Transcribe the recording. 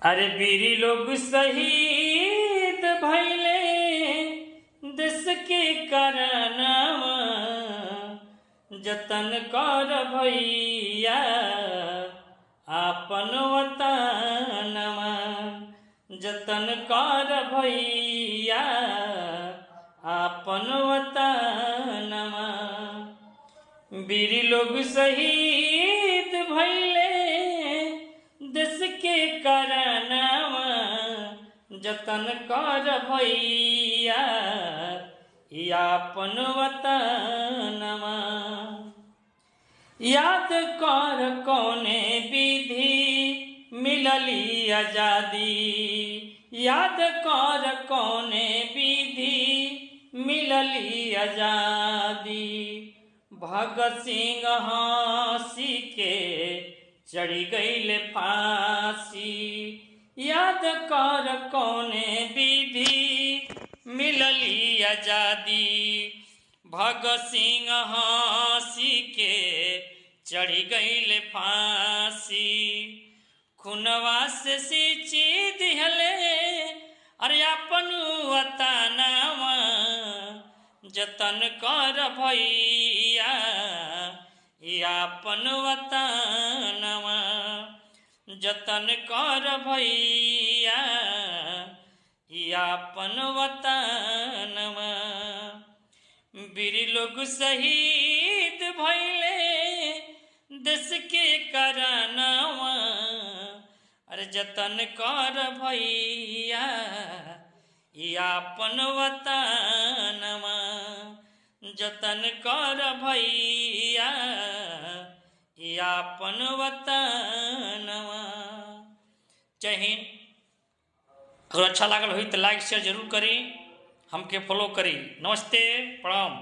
अरे वीरी लोग शहीद भइले देश के करनवा, जतन कर भैया आपन वतनवा, जतन कर भैया आपन वतनवा। वीरी लोग शहीद भइले देश के करनवा, जतन कर भैया आपन वतनवा। याद कर कौने विधि मिलली आजादी, याद कर कौने विधि मिलली आजादी। भगत सिंह हंसी के चढ़ी गईल फांसी, याद कर कौने विधि मिलली आजादी। भगत सिंह हंसी के चढ़ी गईल फांसी। खुनवा से सींची दिहले अरे अपन वतनवा, जतन कर भैया आपन वतनवा, जतन कर भैया आपन वतनवा। वीर लोग शहीद भइले देश के करनवा, अरे जतन कर भैया आपन वतनवा, जतन कर भैया आपन वतनवा। जय हिंद। अगर अच्छा लागल हो तो लाइक शेयर जरूर करी, हमके फॉलो करी। नमस्ते, प्रणाम।